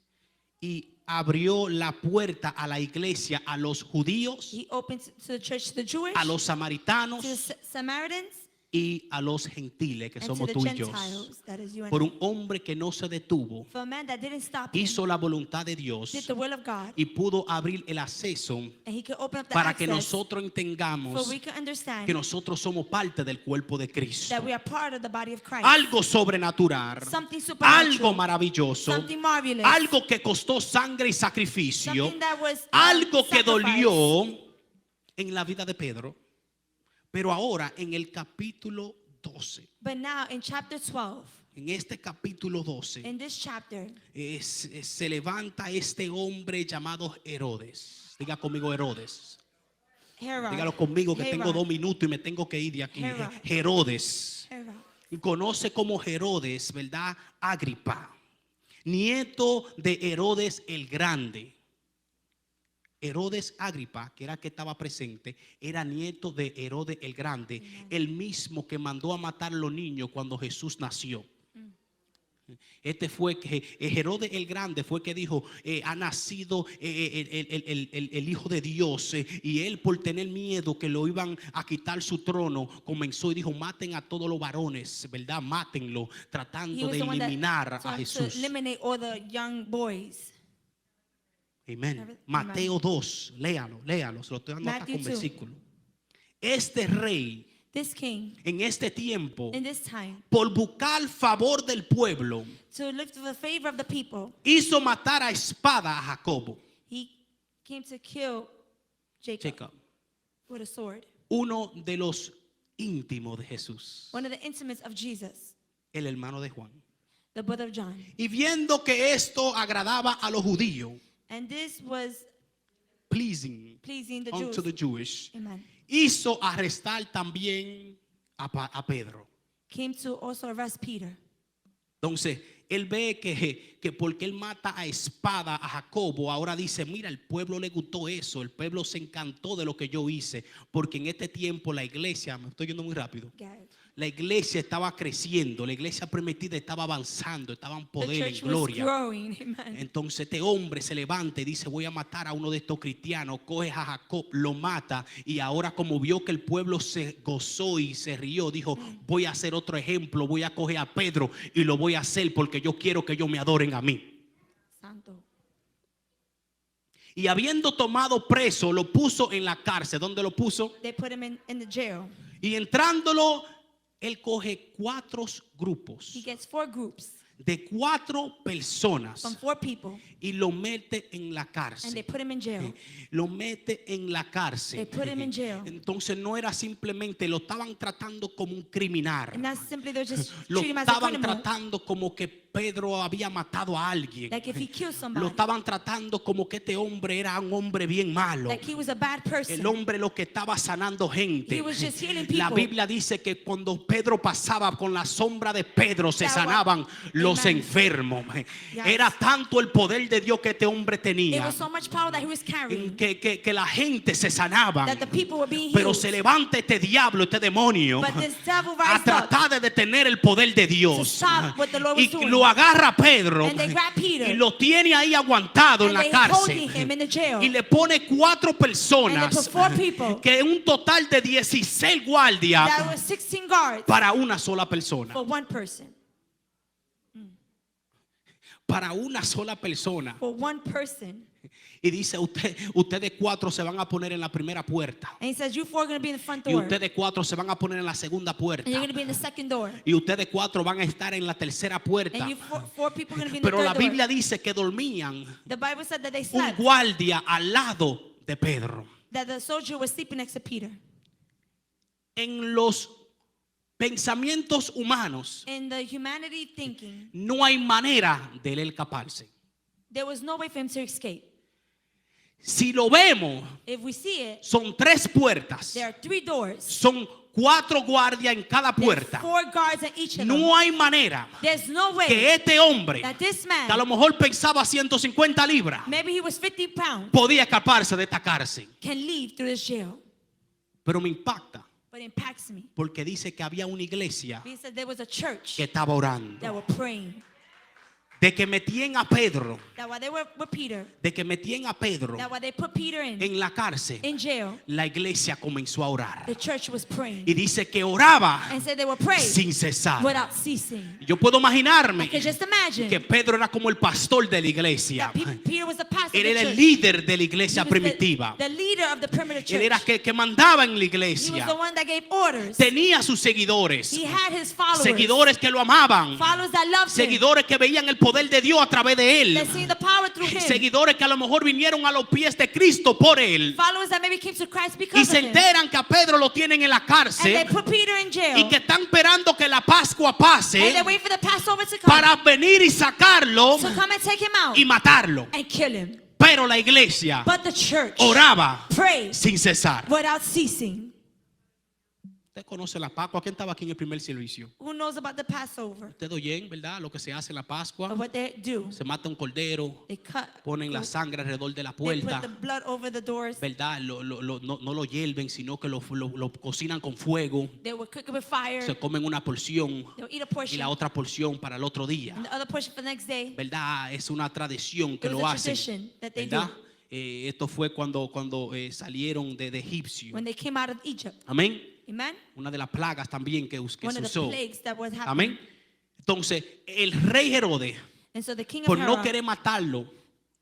y abrió la puerta a la iglesia, a los judíos, he opened to the church to the Jewish, a los to the samaritanos Samaritans, y a los gentiles, que and to somos the tú y yo. Gentiles. That is you and Por I. un hombre que no se detuvo, For a man that didn't stop him, hizo la voluntad de Dios did the will of God, y pudo abrir el acceso and he could open up the para que access nosotros so entendamos we can understand que nosotros somos parte del cuerpo de Cristo. that we are part of the body of Christ. Algo sobrenatural, Something supernatural, algo maravilloso, something marvelous, algo que costó sangre y sacrificio, something that was algo que sacrifice. dolió en la vida de Pedro. Pero ahora en el capítulo 12, But now in chapter 12, en este capítulo 12, in this chapter, se levanta este hombre llamado Herodes. Diga conmigo Herodes. Herod, Dígalo conmigo que tengo Herod, 2 minutos y me tengo que ir de aquí. Herod. Herodes. Herod, Y conoce como Herodes, ¿verdad? Agripa, nieto de Herodes el Grande. Herodes Agripa, que era el que estaba presente, era nieto de Herodes el Grande, el mismo que mandó a matar a los niños cuando Jesús nació. Este fue que Herodes el Grande fue que dijo, ha nacido el Hijo de Dios, y él, por tener miedo que lo iban a quitar su trono, comenzó y dijo, maten a todos los varones, ¿verdad? Mátenlo, he tratando was de the one eliminar that a tried to Jesús. eliminate all the young boys. Amén. Mateo 2, léalo, se lo estoy dando acá Matthew con 2. versículo. Este rey, This king, en este tiempo, in this time, por buscar favor del pueblo, to look for the favor of the people, hizo matar a espada a Jacobo, he came to kill Jacob Jacob, with a sword. uno de los íntimos de Jesús, One of the intimates of Jesus, el hermano de Juan. the brother of John. Y viendo que esto agradaba a los judíos, And this was pleasing pleasing the unto Jews. the Jewish, Amen. hizo arrestar también a Pedro. Came to also arrest Peter. Entonces, él ve que porque él mata a espada a Jacobo, ahora dice, mira, el pueblo le gustó eso, el pueblo se encantó de lo que yo hice, porque en este tiempo la iglesia, me estoy yendo muy rápido, Garrett. la iglesia estaba creciendo, la iglesia prometida estaba avanzando, estaba en The poder, en church was gloria. growing. Amen. Entonces este hombre se levanta y dice, voy a matar a uno de estos cristianos, coge a Jacob, lo mata, y ahora como vio que el pueblo se gozó y se rió, dijo, voy a hacer otro ejemplo, voy a coger a Pedro y lo voy a hacer porque yo quiero que ellos me adoren a mí. Santo. Y habiendo tomado preso, lo puso en la cárcel. ¿Dónde lo puso? They put him in the jail. Y entrándolo, él coge 4 He grupos gets 4 groups de 4 personas from 4 people, y lo mete en la and they cárcel. put him in jail. Lo mete en la They cárcel. put him in jail. Entonces no era simplemente, lo estaban tratando como un criminal. And not simply they're just Lo treat him as a estaban criminal. tratando como que Pedro había matado a alguien. Like if he killed Lo somebody. estaban tratando como que este hombre era un hombre bien malo. Like he was a bad El person. hombre lo que estaba sanando gente. He was just healing La people. Biblia dice que cuando Pedro pasaba, con la sombra de Pedro se That sanaban los Amen. enfermos. Yes. Era tanto el poder de Dios que este hombre It tenía, was so much power that he was carrying que la gente se sanaba. that the people were being Pero healed. se levanta este diablo, este demonio, But this devil a rised up tratar de detener el poder de to Dios. stop what the Lord was Y doing. lo agarra a Pedro And they grab Peter. y lo tiene ahí aguantado en And la they cárcel. holding him in the jail. Y le pone 4 And they personas, put 4 people. que un total de 16 guardias That was 16 guards para una sola persona. for 1 person. Para una sola persona. For 1 person. Y dice, ustedes 4 se van a poner en la primera puerta. And he says, you 4 are going to be in the front Y door. ustedes 4 se van a poner en la segunda puerta. And you're going to be in the second door. Y ustedes 4 van a estar en la tercera puerta. And you 4 people are going to be in the Pero third la door. Biblia dice que dormían The Bible said that they un slept. guardia al lado de Pedro. That the soldier was sleeping next to Peter. En los pensamientos humanos In the humanity thinking, no hay manera de él escaparse. there was no way for him to escape. Si lo vemos, If we see it, son 3 puertas. there are 3 doors. Son 4 guardias en cada There's puerta. 4 guards in each of them. No hay manera There's no way que este hombre, that this que a lo man, mejor pesaba 150 libras, maybe he was 50 pounds, podía escaparse de esta cárcel. can leave through this jail. Pero me impacta But it impacts me. porque dice que había una iglesia He said there was a church que estaba orando. that were praying. De que metían a Pedro, That while they were with Peter, de que metían a Pedro that while they put Peter en la cárcel, in jail, la iglesia comenzó a orar. the church was praying. Y dice que oraba And said they were praying sin cesar. without ceasing. Yo puedo I imaginarme could just imagine que Pedro era como el pastor de la iglesia. that Peter was the pastor Él of the era el church. líder de la He iglesia was primitiva. the leader of the primitive Él era church. que mandaba en la He iglesia. was the one that gave orders. Tenía sus seguidores. He had his followers. Seguidores que lo amaban. Followers that loved him. Seguidores que veían el poder de Dios a través de él. That seen the power through him. Seguidores que a lo mejor vinieron a los pies de Cristo por él. Followers that maybe came to Christ Y because se of him. enteran que a Pedro lo tienen en la And they cárcel. put Peter in jail. Y que están esperando que la Pascua And pase they wait for the Passover to come. para venir y sacarlo To come and take him out. y matarlo. And kill him. Pero la iglesia But the church oraba prayed sin cesar. without ceasing. Usted conoce la Pascua. ¿Quién estaba aquí en el primer servicio? Who knows about the Passover? Usted oyen, ¿verdad? Lo que se hace en la Pascua. Or what they do? Se mata un cordero, They cut. ponen la sangre alrededor de la They put puerta, the blood over the doors. ¿verdad? No lo hierven, sino que lo cocinan con fuego. They will cook it with fire. Se comen una porción They'll eat a y portion. la otra porción para el otro día. And the other portion for the next day. ¿Verdad? Es una tradición que It lo was a hacen. tradition that they ¿Verdad? do Esto fue cuando salieron de Egipcio. when they came out of Egypt. Amén. Amen? Una de las plagas también que One se of the usó. plagues that was happening. Amén. Entonces, el rey Herodes, And so the king of por no Herod, querer matarlo,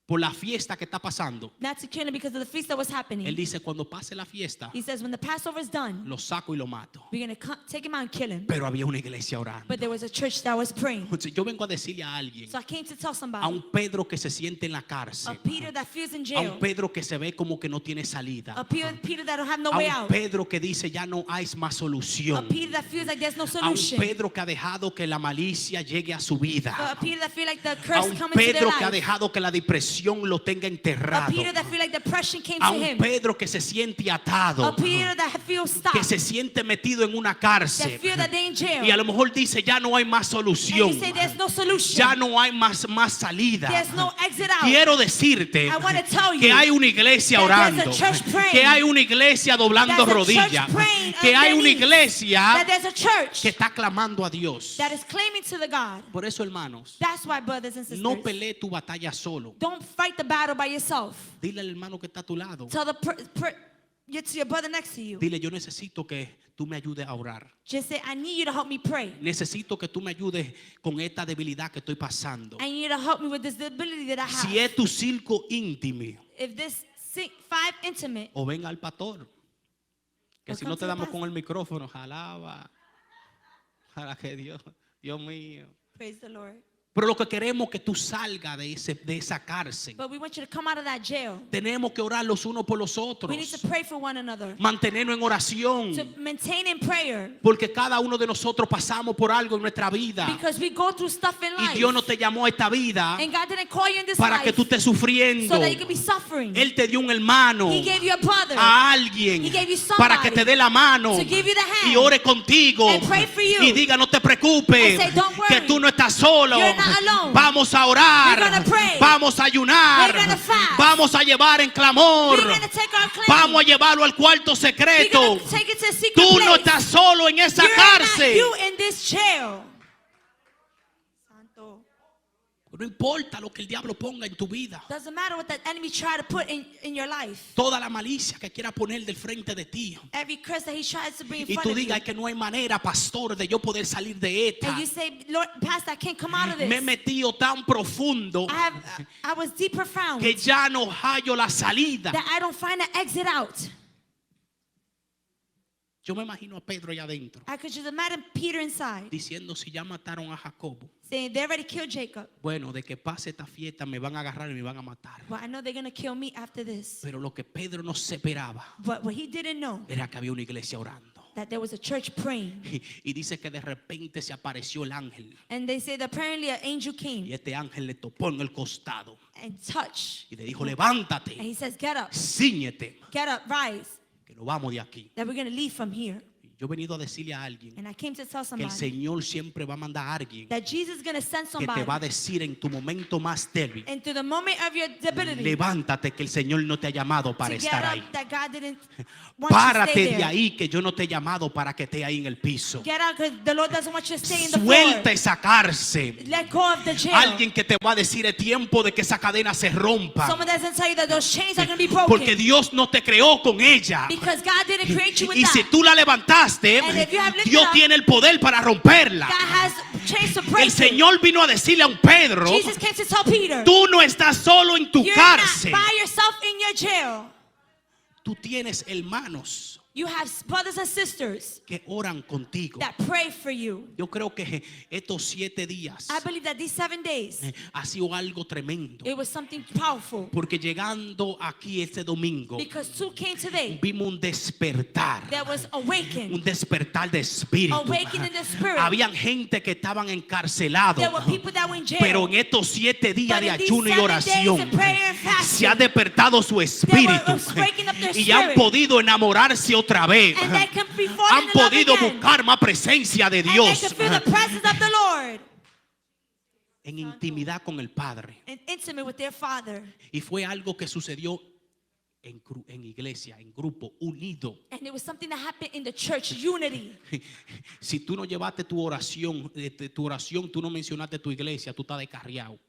por la fiesta que está pasando, not to kill him because of the feast that was happening. él dice, cuando pase la fiesta, He says, when the Passover is done, lo saco y lo mato. we're going to take him out and kill him. Pero había una iglesia orando. But there was a church that was praying. Entonces, yo vengo a decirle a alguien, So I came to tell a somebody, un Pedro que se siente en la a cárcel, Peter that feels in a jail, un Pedro que se ve como que no tiene salida, a Peter that don't have no a way un out, Pedro que dice ya no hay más a solución, Peter that feels like there's no a un solution, Pedro que ha dejado que la malicia llegue a su vida, a Peter that feels like the a curse un come into their Pedro que ha life, dejado que la depresión lo tenga a enterrado, Peter that feels like depression came a to un him, Pedro que se siente a atado, Peter that feels que stopped, se siente metido en una that cárcel feel that they're in jail, y a lo mejor dice ya no hay más and solución, you say there's no solution, ya no hay más salida. there's no exit out. Quiero decirte I want to tell you que hay una iglesia that there's orando, a church praying, que hay una iglesia doblando there's a rodillas, church praying que on hay their una knees, iglesia that there's a church que está clamando a Dios. that is claiming to the God. Por eso, hermanos, That's why, brothers and sisters, no pelee tu batalla solo. don't fight the battle by yourself. Dile al hermano que está a tu lado. Tell your brother next to you. Dile, yo necesito que tú me ayudes a orar. Just say, I need you to help me pray. Necesito que tú me ayudes con esta debilidad que estoy pasando. I need you to help me with this ability that I have. Si es tu circo íntimo, If this 5 intimate, o ven al pastor. Que O si come no to te the damos pastor. con el micrófono, jalaba. Para que Dios mío. praise the Lord. Pero lo que queremos es que tú salgas de esa cárcel. But we want you to come out of that jail. Tenemos que orar los unos por los otros. We need to pray for one another. Mantenernos en oración. To maintain in prayer. Porque cada uno de nosotros pasamos por algo en nuestra vida. Because we go through stuff in Y life. Dios no te llamó a esta vida And God didn't call you in this para life que tú estés sufriendo. so that you could be suffering. Él te dio un hermano, He gave you a brother. a alguien, He gave you somebody para que te dé la mano to give you the hand y ore contigo and pray for you. y diga no te preocupes, And say, "Don't worry. que tú no estás solo. You're not alone. Vamos a orar, We're gonna pray. vamos a ayunar, We're gonna fast. vamos a llevar en clamor, We're going to take our claim. vamos a llevarlo al cuarto We're secreto. going to take it to a secret Tú place. no estás solo en esa You're cárcel. not you in this jail. Santo. No importa lo que el diablo ponga en tu vida. Doesn't matter what the enemy try to put in your life. Toda la malicia que quiera poner del frente de ti. Every curse that he tries to bring in Y front tú of you. digas que no hay manera, pastor, de yo poder salir de esta. And you say, Lord, Pastor, I can't come out of this. Me he metido tan profundo I was deep profound que ya no hallo la salida. that I don't find an exit out. Yo me imagino a Pedro allá adentro I could just imagine Peter inside diciendo, si ya mataron a Jacobo, saying, they already killed Jacob. bueno, de que pase esta fiesta me van a agarrar y me van a matar. Well, I know they're going to kill me after this. Pero lo que Pedro no se esperaba But what he didn't know, era que había una iglesia orando. that there was a church praying. Y dice que de repente se apareció el ángel. And they say that apparently an angel Y came este ángel le topó en el costado and touched. y le dijo, And levántate, he says, get up, cíñete, rise, que nos vamos de aquí. that we're going to leave from here. Yo he venido a decirle a alguien And I came to tell que el somebody Señor siempre va a mandar a alguien that Jesus is going to send que somebody te va a decir en tu momento más débil, into the moment of your debility levántate, que el Señor no te ha llamado para to get estar up, ahí. that God didn't want you to Párate stay de there. ahí, que yo no te he llamado para que estés ahí en el piso. Get out because the Lord doesn't want you to stay in the Suelta floor. esa cárcel. Let go of the jail. Alguien que te va a decir es tiempo de que esa cadena se rompa, Someone doesn't tell you that those chains are going to be broken. porque Dios no te creó con ella. Because God didn't create you with Y si that. tú la levantaste, And if you have lifted Dios up, tiene el poder para romperla. God has chains to break El Señor vino a decirle a un Pedro, it. Jesus came to tell Peter, tú no estás solo en tu you're cárcel. not by yourself in your jail. Tú tienes hermanos You have brothers and sisters que oran contigo. that pray for you. Yo creo que estos 7 días I believe that these 7 days, ha sido algo tremendo. it was something powerful. Porque llegando aquí este domingo, Because 2 came today. vimos un despertar. There was awakened. Un despertar de espíritu. Awakened in the spirit. Habían gente que estaban encarcelados. There were people that were in jail. Pero en estos 7 días But de in these ayuno y 7 oración days of prayer and fasting, se ha despertado su espíritu waking up their y han spirit. podido enamorarse otra vez. And they can be falling Han in love podido again. buscar más presencia de And they Dios can feel the presence of the Lord en intimidad con el Padre. and intimate with their Father. Y fue algo que sucedió en iglesia, en grupo, unido. And it was something that happened in the church, unity. Si tú no llevaste tu oración, tú no mencionaste tu iglesia, tú estás descarriado.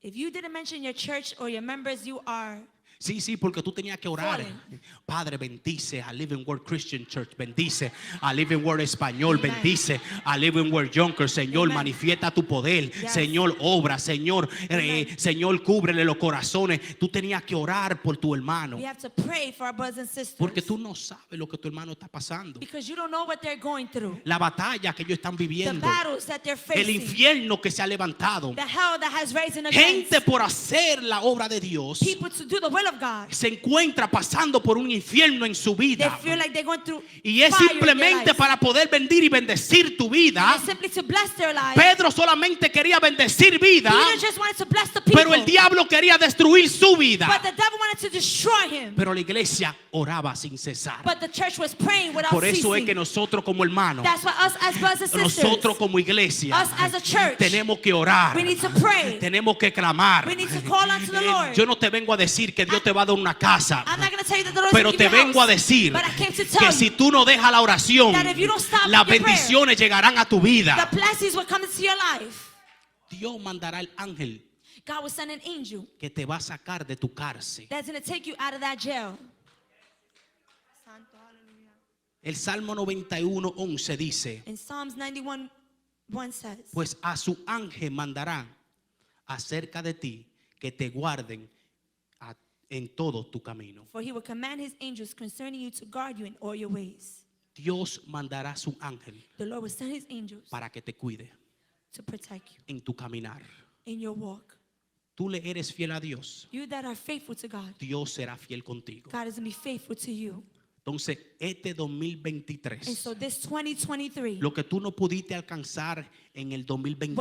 If you didn't mention your church or your members, you are. Sí, porque tú tenías que orar. Fallen. Padre, bendice a Living Word Christian Church, bendice a Living Word Español, Amen. bendice a Living Word Junker. Señor, Amen. manifiesta tu poder. Yes. Señor, obra. Señor, Amen. Señor, cúbrele los corazones. Tú tenías que orar por tu hermano, We have to pray for our brothers and sisters. porque tú no sabes lo que tu hermano está pasando. Because you don't know what they're going through. La batalla que ellos están The viviendo, battles that they're el facing. infierno que se ha levantado. The hell that has risen Gente against por hacer la obra de Dios people to do the will of God. se encuentra pasando por un infierno en su They vida. feel like they're going through Y es fire in their simplemente lives. para poder bendir y bendecir tu vida. It's simply to bless their lives. Pedro solamente quería bendecir vida, Peter just wanted to bless the people. pero el diablo quería destruir su vida. But the devil wanted to destroy him. Pero la iglesia oraba sin cesar. But the church was praying without Por eso es ceasing. que nosotros como hermanos, That's why us as brothers and sisters, nosotros como iglesia, us as a church, tenemos que orar, we need to pray. tenemos que clamar. We need to call unto the Lord. Yo no te vengo a decir que Dios te va a dar una casa, I'm not going to tell you that the Lord pero will te give you a vengo a house, decir but I came to que tell si you tú no dejas la oración, that if you don't stop las your prayer, bendiciones llegarán a tu vida. the blessings will come into your life. Dios mandará al ángel God will send an angel que te va a sacar de tu cárcel. that's going to take you out of that jail. El Salmo 91:11 dice, In Psalms 91:1 says, pues a su ángel mandará acerca de ti que te guarden en todo tu camino. for he will command his angels concerning you to guard you in all your ways. Dios mandará a su ángel The Lord will send his angels para que te cuide. to protect you en tu caminar. in your walk. Tú le eres fiel a Dios, You that are faithful to God, Dios será fiel contigo. God is going to be faithful to you. Entonces, este And 2023, so this 2023, lo que tú no pudiste alcanzar en el what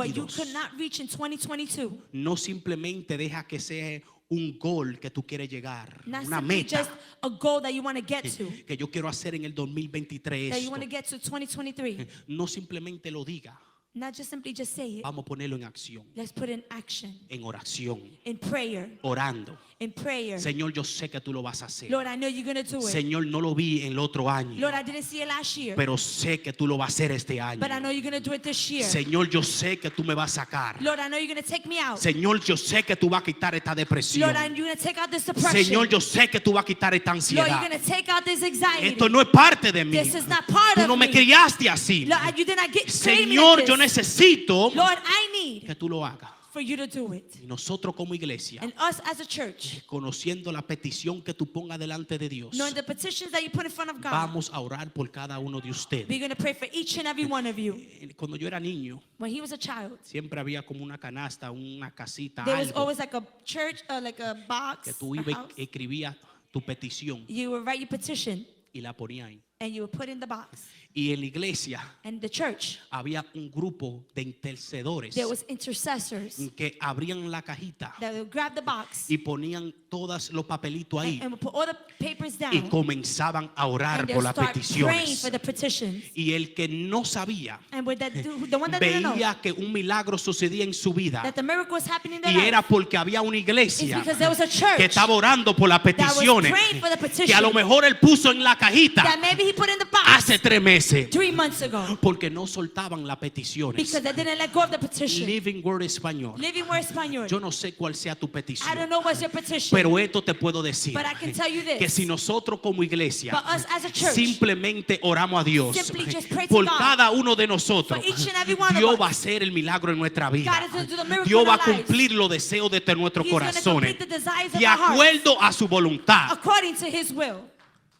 you 2022, could not reach in 2022, no simplemente deja que sea un gol que tú quieres llegar, not una simply meta just a goal that you want to get to, que yo quiero hacer en el 2023. that you want to Esto. get to 2023. No simplemente lo diga, Not just simply just say it. vamos a ponerlo en acción, Let's put in action, en oración, in prayer, orando. in prayer. Señor, yo sé que tú lo vas a hacer. Lord, I know you're going to do it. Señor, no lo vi en el otro año, Lord, I didn't see it last year, pero sé que tú lo vas a hacer este año. but I know you're going to do it this year. Señor, yo sé que tú me vas a sacar. Lord, I know you're going to take me out. Señor, yo sé que tú vas a quitar esta depresión. Lord, I know you're going to take out this depression. Señor, yo sé que tú vas a quitar esta Lord, you're ansiedad. going to take out this anxiety. Esto no es parte de mí. This is not part Tú of no me me. criaste así. Lord, you did not get create me Señor, like yo this. necesito Lord, I need que tú lo hagas. for you to do it. Y nosotros como iglesia, And us as a church, conociendo la petición que tú pongas delante de Dios, knowing the petitions that you put in front of God, vamos a orar por cada uno de ustedes. we're going to pray for each and every one of you. Cuando yo era niño, When he was a child, siempre había como una canasta, una casita, there was algo always like a church, like a que box, tú a ibas house. y escribías tu petición You would write your petition y la ponías ahí. and you would put it in the box. Y en la iglesia And the church, había un grupo de intercedores there was intercessors que abrían la cajita that would grab the box y ponían todos los papelitos ahí and would put all the papers down y comenzaban a orar and por they'll las start praying peticiones. for the petitions. Y el que no sabía And with that, the one that didn't know veía que un milagro sucedía en su vida that the miracle was happening in their y era life, porque había una it's iglesia because there was a church que estaba orando por las that was peticiones praying for the que a lo petition mejor él puso en la cajita that maybe he put in the box hace 3 meses 3 months ago porque no soltaban las peticiones. because they didn't let go of the petition. Living Word Español. Living Word Español. Yo no sé cuál sea tu I petición, don't know what's your petition, pero esto te puedo decir, but I can tell you que this. si nosotros como iglesia But us as a church, simplemente oramos a Dios simply just pray to por God cada uno de nosotros, for each and every one of Dios us. va a hacer el milagro en nuestra vida. God is going to do the miracle Dios in va our a lives. cumplir los deseos de nuestros He's going to corazones complete the desires of de our hearts acuerdo a su voluntad, according to his will,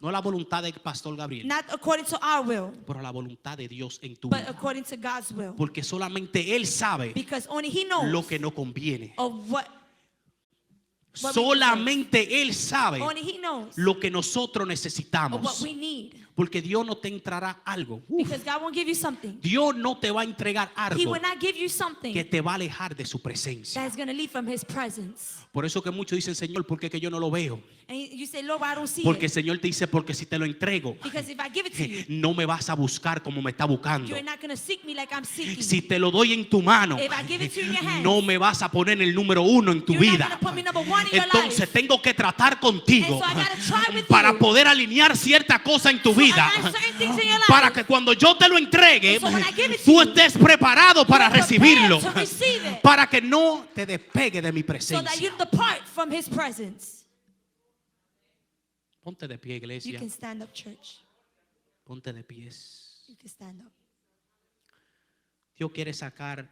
no la voluntad del pastor Gabriel, not according to our will, pero la voluntad de Dios en tu but vida, according to God's will. porque solamente Él sabe Because only he knows lo que nos conviene. of what we Solamente Él sabe only he knows lo que nosotros of what necesitamos. we need. Porque Dios no te entrará algo. Because God won't give you something. Dios no te va a entregar He algo will not give you something que te va a alejar de su presencia. that is going to leave from his presence. Por eso que muchos dicen, Señor, ¿por qué que yo no lo veo? And you say, Lord, I don't see Porque el it. Señor te dice, porque si te lo entrego, Because if I give it to you, no me vas a buscar como me está buscando. you're not going to seek me like I'm seeking. Si te lo doy en tu mano, If I give it to you in your hands, no me vas a poner el número 1 en tu you're not vida. going to put me number one in your Entonces life. tengo que tratar contigo And so I gotta try with para you poder alinear cierta cosa en tu to vida. align certain things in your life. Para que cuando yo te lo entregue, And so when I give it to tú you, estés preparado para you're recibirlo. prepared to receive it. Para que no te despegue de mi So that you presencia. depart from his presence. Ponte de pie, You iglesia. can stand up, church. Ponte de pies. You can stand up. Dios quiere sacar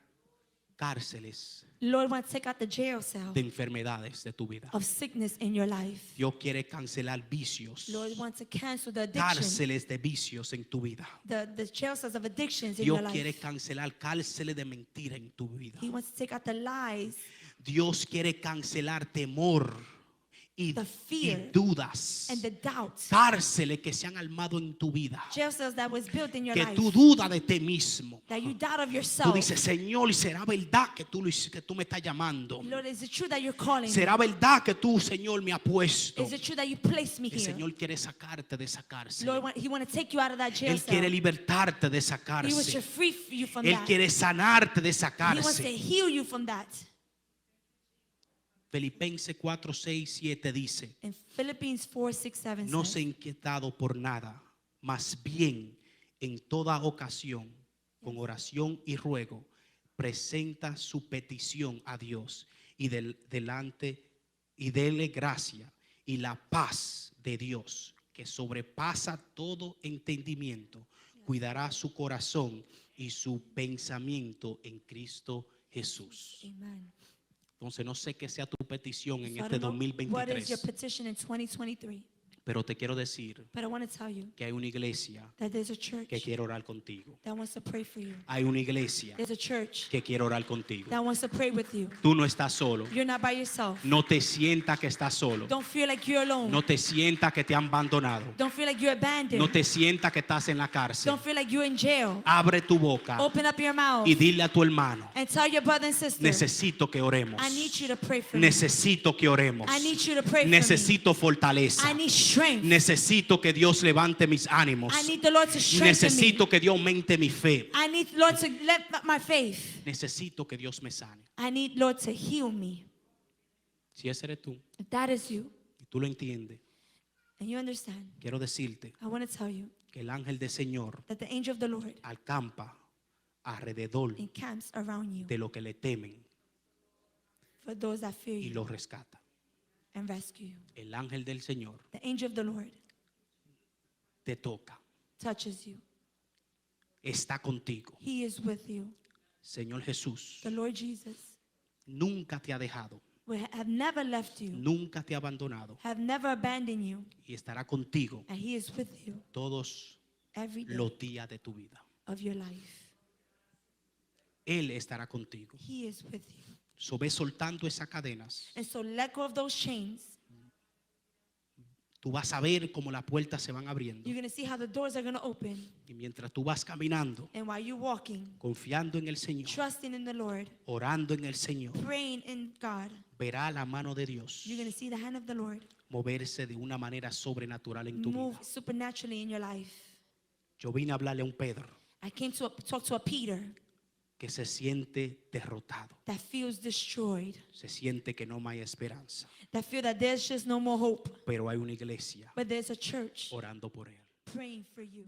cárceles Lord wants to take out the jail cell de enfermedades de tu vida. of sickness in your life. Dios quiere cancelar vicios. Lord wants to cancel the addiction, Cárceles de vicios en tu vida. the jail cells of addictions in your Dios quiere life. cancelar cárceles de mentira en tu vida. He wants to take out the lies, Dios quiere cancelar temor y, the fear, y dudas. and the doubts. Cárceles que se han armado en tu vida. Jail cells that was built in your Que life. tú dudas de ti mismo. That you doubt of Tú yourself. dices, Señor, ¿y será verdad que tú me estás llamando? Lord, is it true that you're calling me? ¿Será verdad que tú, Señor, me has puesto? Is it true that you placed me El here? Señor quiere sacarte de esa cárcel. Lord, he want to take you out of that jail Él quiere cell. libertarte de esa He wants to cárcel. free you from Él that. quiere sanarte de esa He wants to cárcel. heal you from that. Filipenses 4, 6, 7 dice, In Philippians 4, 6, 7 no says, se inquietado por nada, más bien en toda ocasión, con oración y ruego, presenta su petición a Dios y delante y dele gracia y la paz de Dios que sobrepasa todo entendimiento, cuidará su corazón y su pensamiento en Cristo Jesús. Amen. Entonces no sé qué sea tu petición en So I este don't know what is 2023, your petition in 2023, Pero te quiero decir But I want to tell you que hay una iglesia that there's a church que quiere orar contigo. that wants to pray for you. Hay una iglesia There's a church que quiere orar contigo. that wants to pray with you. Tú no estás solo. You're not by yourself. No te sientas que estás solo. Don't feel like you're alone. No te sientas que te han abandonado. Don't feel like you're abandoned. No te sientas que estás en la cárcel. Don't feel like you're in jail. Abre tu boca Open up your mouth y dile a tu hermano, and tell your brother and sister, necesito que oremos. I need you to pray for me. Necesito que oremos. I need you to pray for me. Necesito fortaleza. I need strength. Necesito que Dios levante mis ánimos. I need the Lord to strengthen me. Necesito que Dios aumente mi fe. I need Lord to let my faith. Necesito que Dios me sane. I need Lord to heal me. Si ese eres tú If that is you y tú lo entiendes, and you understand, quiero decirte I want to tell you que el ángel del Señor that the angel of the Lord acampa alrededor encamps around you de lo que le temen for those that fear y you los rescata. and rescue you. El ángel del Señor The angel of the Lord te toca, touches you. está contigo. He is with you. Señor Jesús, The Lord Jesus nunca te ha dejado, have never left you, nunca te ha abandonado have never abandoned you, y estará contigo and He is with you todos every day los días de tu vida. of your life. Él estará contigo. He is with you. So ve soltando esas cadenas. And so let go of those chains. Tú vas a ver cómo las puertas se van abriendo. You're going to see how the doors are going to open. Y mientras tú vas caminando, And while you're walking, confiando en el Señor, trusting in the Lord, orando en el Señor, praying in God, verá la mano de Dios you're going to see the hand of the Lord moverse de una manera sobrenatural en tu move vida. supernaturally in your life. Yo vine a hablarle a un Pedro I came to talk to a Peter que se siente derrotado, that feels destroyed, se siente que no hay esperanza, that feel that there's just no more hope. pero hay una iglesia But there's a church orando por él. praying for you.